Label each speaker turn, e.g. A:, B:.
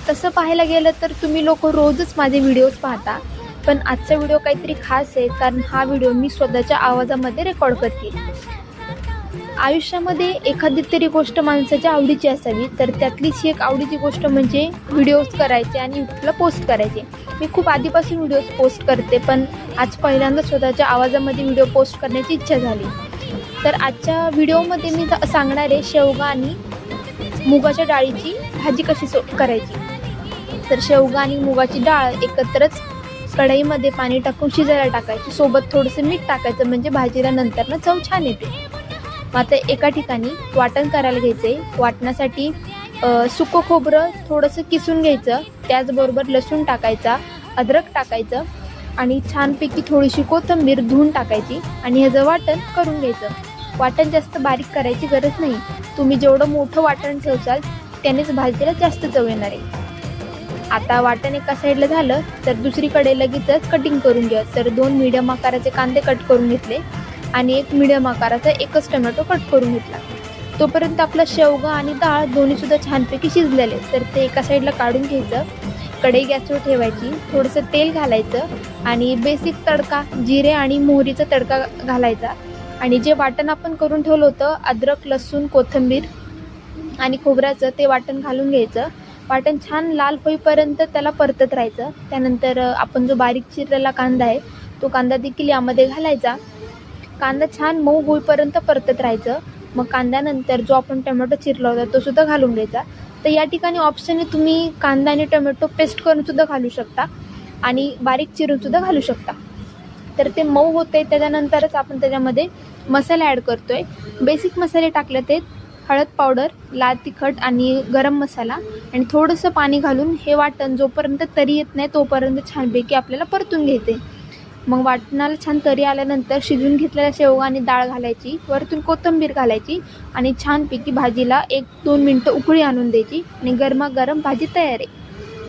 A: तसं पाहायला गेलं तर तुम्ही लोक रोजच माझे व्हिडिओज पाहता, पण आजचा व्हिडिओ काहीतरी खास आहे, कारण हा व्हिडिओ मी स्वतःच्या आवाजामध्ये रेकॉर्ड करते. आयुष्यामध्ये एखादी तरी गोष्ट माणसाच्या आवडीची असावी, तर त्यातलीच ही एक आवडीची गोष्ट म्हणजे व्हिडिओज करायचे आणि यूट्यूबला पोस्ट करायचे. मी खूप आधीपासून व्हिडिओज पोस्ट करते, पण आज पहिल्यांदा स्वतःच्या आवाजामध्ये व्हिडिओ पोस्ट करण्याची इच्छा झाली. तर आजच्या व्हिडिओमध्ये मी सांगणार आहे शेवगा आणि मुगाच्या डाळीची भाजी कशी करायची. तर शेवगा आणि मुगाची डाळ एकत्रच कढईमध्ये पाणी टाकून शिजायला टाकायची, सोबत थोडंसं मीठ टाकायचं, म्हणजे भाजीला नंतरनं चव छान येते. मग आता एका ठिकाणी वाटण करायला घ्यायचे. वाटणासाठी सुकं खोबरं थोडंसं किसून घ्यायचं, त्याचबरोबर लसूण टाकायचा, अद्रक टाकायचं आणि छानपैकी थोडीशी कोथिंबीर धुवून टाकायची आणि ह्याचं वाटण करून घ्यायचं. वाटण जास्त बारीक करायची गरज नाही. तुम्ही जेवढं मोठं वाटण ठेवसाल त्यानेच भाजीला जास्त चव येणार आहे. आता वाटण एका साईडला झालं तर दुसरीकडे लगेचच कटिंग करून घ्या. तर 2 मीडियम आकाराचे कांदे कट करून घेतले आणि 1 मीडियम आकाराचा एकच टोमॅटो कट करून घेतला. तोपर्यंत आपला शेवगा आणि डाळ दोन्हीसुद्धा छानपैकी शिजलेले, तर ते एका साईडला काढून घ्यायचं. कढई गॅसवर ठेवायची, थोडंसं तेल घालायचं आणि बेसिक तडका जिरे आणि मोहरीचा तडका घालायचा. आणि जे वाटण आपण करून ठेवलं होतं अद्रक, लसूण, कोथिंबीर आणि खोबऱ्याचं, ते वाटण घालून घ्यायचं. वाटण छान लाल होईपर्यंत त्याला परतत राहायचं. त्यानंतर आपण जो बारीक चिरलेला कांदा आहे तो कांदा देखील यामध्ये घालायचा. कांदा छान मऊ होईपर्यंत परतत राहायचं. मग कांद्यानंतर जो आपण टोमॅटो चिरला होता तो सुद्धा घालून घ्यायचा. तर या ठिकाणी ऑप्शनने तुम्ही कांदा आणि टोमॅटो पेस्ट करून सुद्धा घालू शकता आणि बारीक चिरून सुद्धा घालू शकता. तर ते मऊ होते त्याच्यानंतरच आपण त्याच्यामध्ये मसाले ॲड करतोय. बेसिक मसाले टाकले ते हळद पावडर, लाल तिखट आणि गरम मसाला आणि थोडंसं पाणी घालून हे वाटण जोपर्यंत तरी येत नाही तोपर्यंत छानपैकी आपल्याला परतून घ्यायचे. मग वाटणाला छान तरी आल्यानंतर शिजून घेतलेल्या शेवगा आणि डाळ घालायची, वरतून कोथिंबीर घालायची आणि छानपैकी भाजीला 1-2 मिनटं उकळी आणून द्यायची आणि गरमागरम भाजी तयार आहे.